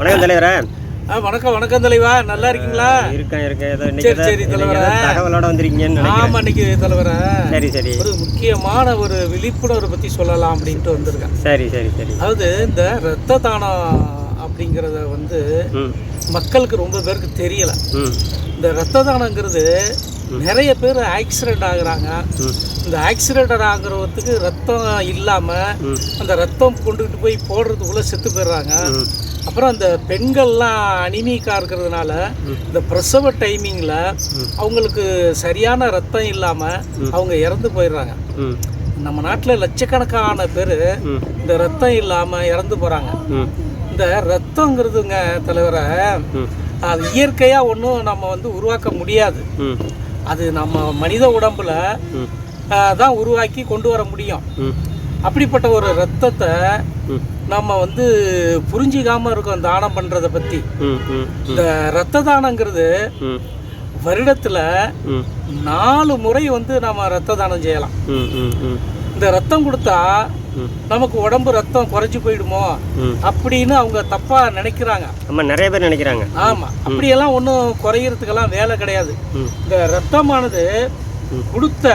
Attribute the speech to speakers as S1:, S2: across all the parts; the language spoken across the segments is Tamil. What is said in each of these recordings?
S1: வணக்கம் தலைவரே.
S2: வணக்கம் வணக்கம் தலைவா, நல்லா இருக்கீங்களா?
S1: இருக்கேன். ஏதோ
S2: சரி தலைவரே,
S1: தகவலோட வந்திருக்கீங்கன்னு.
S2: ஆமாம், இன்னைக்கு தலைவரே
S1: சரி
S2: ஒரு முக்கியமான ஒரு விழிப்புணர்வு பற்றி சொல்லலாம் அப்படின்ட்டு வந்திருக்கேன்.
S1: சரி.
S2: அதாவது இந்த இரத்த தானம் அப்படிங்கிறத மக்களுக்கு ரொம்ப பேருக்கு தெரியலை. இந்த இரத்த தானங்கிறது நிறைய பேர் ஆக்சிடெண்ட் ஆகுறாங்க. இந்த ஆக்சிடெண்ட் ஆகுறதுக்கு ரத்தம் இல்லாமல் அந்த ரத்தம் கொண்டுகிட்டு போய் போடுறதுக்குள்ளே செத்து போயிடுறாங்க. அப்புறம் அந்த பெண்கள்லாம் அனிமிக்காக இருக்கிறதுனால இந்த பிரசவ டைமிங்கில் அவங்களுக்கு சரியான ரத்தம் இல்லாமல் அவங்க இறந்து போயிடுறாங்க. நம்ம நாட்டில் லட்சக்கணக்கான பேர் இந்த ரத்தம் இல்லாமல் இறந்து போகிறாங்க. இந்த ரத்தங்கிறதுங்க தலைவரை, அது இயற்கையாக ஒன்றும் நம்ம உருவாக்க முடியாது. அது நம்ம மனித உடம்புல தான் உருவாக்கி கொண்டு வர முடியும். அப்படிப்பட்ட ஒரு ரத்தத்தை நம்ம புரிஞ்சிக்காம இருக்கோம் தானம் பண்றத பத்தி. இந்த ரத்த தானங்கிறது வருடத்துல 4 முறை நம்ம ரத்த தானம் செய்யலாம். இந்த ரத்தம் கொடுத்தா நமக்கு உடம்பு ரத்தம் குறைஞ்சி போயிடுமோ அப்படின்னு அவங்க தப்பா நினைக்கிறாங்க.
S1: நிறைய பேர் நினைக்கிறாங்க.
S2: ஆமா, அப்படியெல்லாம் ஒன்றும் குறையறதுக்கெல்லாம் வேலை கிடையாது. இந்த ரத்தமானது கொடுத்த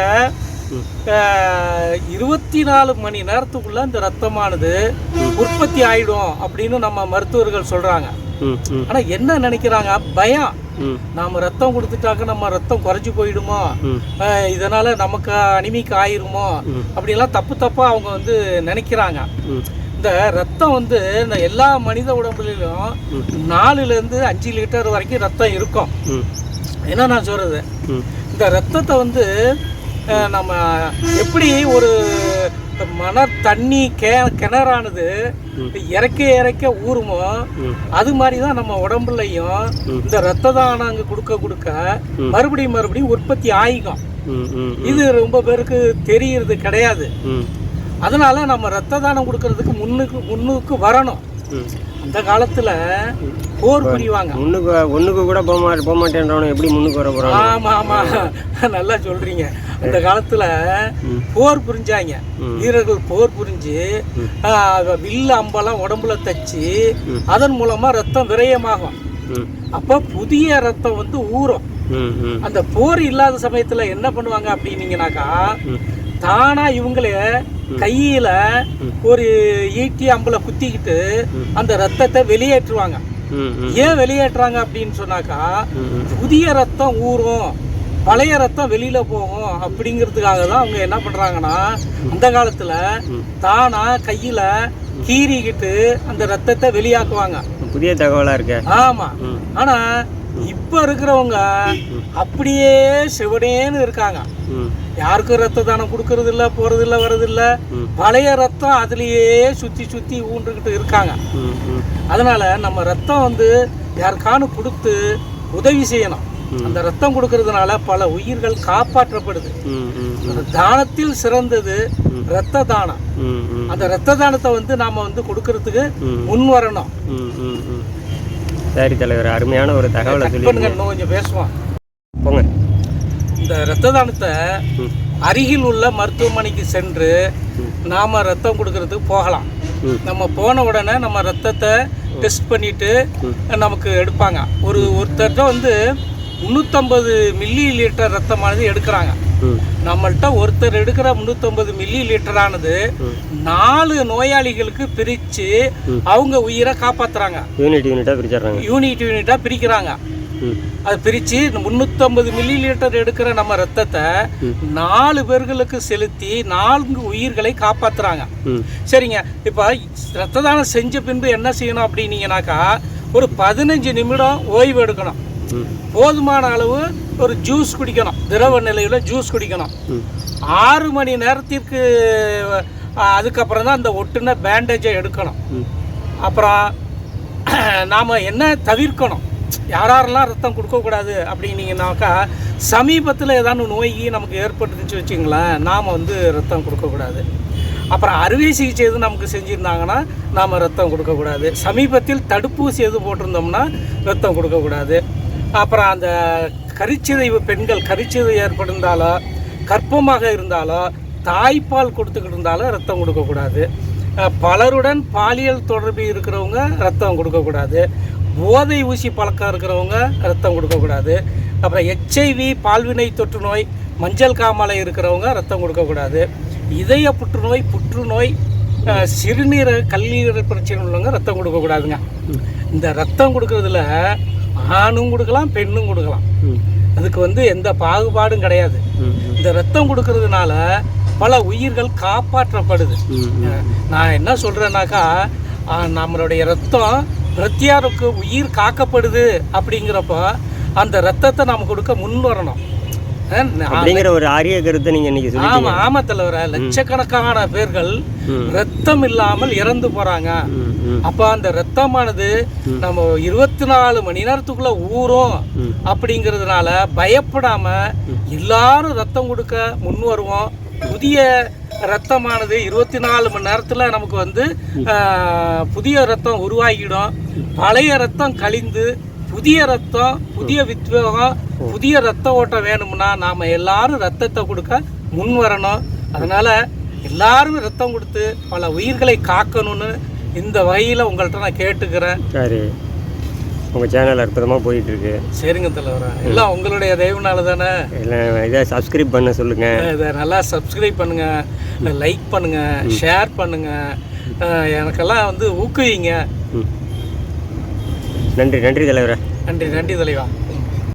S2: 24 மணி நேரத்துக்குள்ள இந்த ரத்தமானது உற்பத்தி ஆயிடும் அப்படின்னு நம்ம மருத்துவர்கள் சொல்றாங்க. ஆனா என்ன நினைக்கிறாங்க, பயம். நாம ரத்தம் கொடுத்துட்டாக்க நம்ம ரத்தம் குறைஞ்சி போயிடுமோ, இதனால நமக்கு அனிமிக்கு ஆயிருமோ, அப்படியெல்லாம் தப்பா அவங்க நினைக்கிறாங்க. இந்த ரத்தம் இந்த எல்லா மனித உடம்புலையும் 4லேருந்து 5 லிட்டர் வரைக்கும் ரத்தம் இருக்கும். என்ன நான் சொல்றது, இந்த ரத்தத்தை நம்ம எப்படி ஒரு தண்ணி கிணறானது இறக்க ஊறுமோ, அது மாதிரி தான் நம்ம உடம்புலையும் இந்த ரத்த தானம் கொடுக்க மறுபடியும் உற்பத்தி ஆகிக்கும். இது ரொம்ப பேருக்கு தெரியறது கிடையாது. அதனால நம்ம ரத்த தானம் கொடுக்கறதுக்கு முன்னுக்கு வரணும். அந்த காலத்துல போர் புரிவாங்க.
S1: ஒண்ணுக்கு கூட போக மாட்டேன்றவன எப்படி முன்னுக்கு வர போறாங்க?
S2: ஆமா, நல்லா சொல்றீங்க. அந்த காலத்துல போர் புரிஞ்சாங்க. வீரர்கள் போர் புரிஞ்சு வில்லு அம்பெல்லாம் உடம்புல தச்சு அதன் மூலமா ரத்தம் விரயமாகும். அப்ப புதிய ரத்தம் ஊறும். அந்த போர் இல்லாத சமயத்துல என்ன பண்ணுவாங்க அப்படின்னீங்கன்னாக்கா, தானா இவங்களே கையில ஒரு ஈட்டி அம்புல குத்திக்கிட்டு அந்த ரத்தத்தை வெளியேற்றுவாங்க. ஏன் வெளியேற்றுறாங்க அப்படின்னு சொன்னாக்கா, புதிய ரத்தம் ஊறும், பழைய ரத்தம் வெளியில போகும் அப்படிங்கிறதுக்காக தான் அவங்க என்ன பண்றாங்கன்னா, அந்த காலத்துல தானா கையில கீறிக்கிட்டு அந்த ரத்தத்தை வெளியாக்குவாங்க.
S1: புதிய தகவலா இருக்கு.
S2: ஆமா, ஆனா இப்ப இருக்கிறவங்க அப்படியே செவனேன்னு இருக்காங்க. யாருக்கும் ரத்த தானம் கொடுக்கறது இல்ல, போறது இல்ல, வர்றது இல்ல. பழைய ரத்தம் அதுலயே சுத்தி ஊன்றுகிட்டு இருக்காங்க. அதனால நம்ம ரத்தம் யாருக்கானு கொடுத்து உதவி செய்யணும். அந்த ரத்தம் கொடுக்கறதுனால பல உயிர்கள் காப்பாற்றப்படுது. தானத்தில் சிறந்தது ரத்த தானம். அந்த ரத்த தானத்தை நாம கொடுக்கறதுக்கு முன் வரணும்.
S1: சரி தலைவர், அருமையான ஒரு தகவலை சொல்லி
S2: கொஞ்சம் பேசுவோம்
S1: போங்க.
S2: இந்த ரத்த தானத்தை அருகில் உள்ள மருத்துவமனைக்கு சென்று நாம ரத்தம் கொடுக்கறதுக்கு போகலாம். நம்ம போன உடனே நம்ம ரத்தத்தை டெஸ்ட் பண்ணிட்டு நமக்கு எடுப்பாங்க. ஒருத்தர்கிட்ட 350 மில்லி லிட்டர் ரத்தமானது எடுக்கிறாங்க. நம்மள்கிட்ட ஒருத்தர் எடுக்கிற 350 மில்லி லிட்டரானது 4 நோயாளிகளுக்கு பிரிச்சு அவங்க உயிரை காப்பாத்துறாங்க. யூனிட்டா பிரிக்கிறாங்க. அது பிரிச்சு 350 மில்லி லிட்டர் எடுக்கிற நம்ம ரத்தத்தை 4 பேர்களுக்கு செலுத்தி 4 உயிர்களை காப்பாத்துறாங்க. சரிங்க, இப்ப ரத்த தானம் செஞ்ச பின்பு என்ன செய்யணும் அப்படின்னீங்கன்னாக்கா, ஒரு 15 நிமிடம் ஓய்வு எடுக்கணும். போதுமான அளவு ஒரு ஜூஸ் குடிக்கணும், திரவ நிலையில ஜூஸ் குடிக்கணும். 6 மணி நேரத்திற்கு அதுக்கப்புறம் தான் அந்த ஒட்டுன பேண்டேஜை எடுக்கணும். அப்புறம் நாம என்ன தவிர்க்கணும், யாரெல்லாம் ரத்தம் கொடுக்கக்கூடாது அப்படின்னீங்கன்னாக்கா, சமீபத்தில் ஏதாவது நோய் நமக்கு ஏற்பட்டுச்சு வச்சுங்களேன், நாம் ரத்தம் கொடுக்கக்கூடாது. அப்புறம் அறுவை சிகிச்சை எதுவும் நமக்கு செஞ்சுருந்தாங்கன்னா நாம் ரத்தம் கொடுக்கக்கூடாது. சமீபத்தில் தடுப்பூசி எதுவும் போட்டிருந்தோம்னா ரத்தம் கொடுக்கக்கூடாது. அப்புறம் அந்த கருச்சிதைவு பெண்கள் கருச்சிதைவு ஏற்பட்டிருந்தாலோ, கர்ப்பமாக இருந்தாலோ, தாய்ப்பால் கொடுத்துக்கிட்டு இருந்தாலும் ரத்தம் கொடுக்கக்கூடாது. பலருடன் பாலியல் தொடர்பு இருக்கிறவங்க ரத்தம் கொடுக்கக்கூடாது, போதை ஊசி பழக்கம் இருக்கிறவங்க ரத்தம் கொடுக்கக்கூடாது, அப்புறம் ஹெச்ஐவி பால்வினை தொற்று நோய் மஞ்சள் காமாலை இருக்கிறவங்க ரத்தம் கொடுக்கக்கூடாது, இதய புற்றுநோய் புற்றுநோய் சிறுநீரக கல்லீரல் பிரச்சனை உள்ளவங்க ரத்தம் கொடுக்கக்கூடாதுங்க. இந்த ரத்தம் கொடுக்கறதுல ஆணும் கொடுக்கலாம் பெண்ணும் கொடுக்கலாம், அதுக்கு எந்த பாகுபாடும் கிடையாது. இந்த ரத்தம் கொடுக்கறதுனால பல உயிர்கள் காப்பாற்றப்படுது. நான் என்ன சொல்கிறேன்னாக்கா, நம்மளுடைய ரத்தம் பிரத்தியாருக்கு உயிர் காக்கப்படுது அப்படிங்கிறப்போ அந்த ரத்தத்தை நாம் கொடுக்க முன் வரணும்
S1: அப்படிங்கிற ஒரு ஆரிய கருத்தை நீங்கள் இன்னைக்கு சொல்லுங்க.
S2: ஆமாம் தலைவர, லட்சக்கணக்கான பேர்கள் ரத்தம் இல்லாமல் இறந்து போகிறாங்க. அப்போ அந்த ரத்தமானது நம்ம 24 மணி நேரத்துக்குள்ளே ஊறும் அப்படிங்கிறதுனால பயப்படாமல் எல்லாரும் ரத்தம் கொடுக்க முன் வருவோம். புதிய ரத்தமானது 24 மணி நேரத்தில் நமக்கு புதிய ரத்தம் உருவாகிடும். பழைய ரத்தம் கழிந்து புதிய ரத்தம், புதிய வித்வேகம், புதிய ரத்த ஓட்டம் வேணும்னா நாம் எல்லாரும் ரத்தத்தை கொடுக்க முன் வரணும். அதனால் எல்லாரும் ரத்தம் கொடுத்து பல உயிர்களை காக்கணும்னு இந்த வகையில் உங்கள்கிட்ட நான் கேட்டுக்கிறேன்.
S1: சரி, உங்கள் சேனல் அற்புதமாக போயிட்டுருக்கு.
S2: சரிங்க தலைவரா, எல்லாம் உங்களுடைய தயவுனால தானே.
S1: இல்லை, இதை சப்ஸ்கிரைப் பண்ண சொல்லுங்கள்.
S2: இதை நல்லா சப்ஸ்கிரைப் பண்ணுங்கள், லைக் பண்ணுங்கள், ஷேர் பண்ணுங்கள், எனக்கெல்லாம் ஊக்குவிங்க.
S1: நன்றி தலைவரா.
S2: நன்றி தலைவா.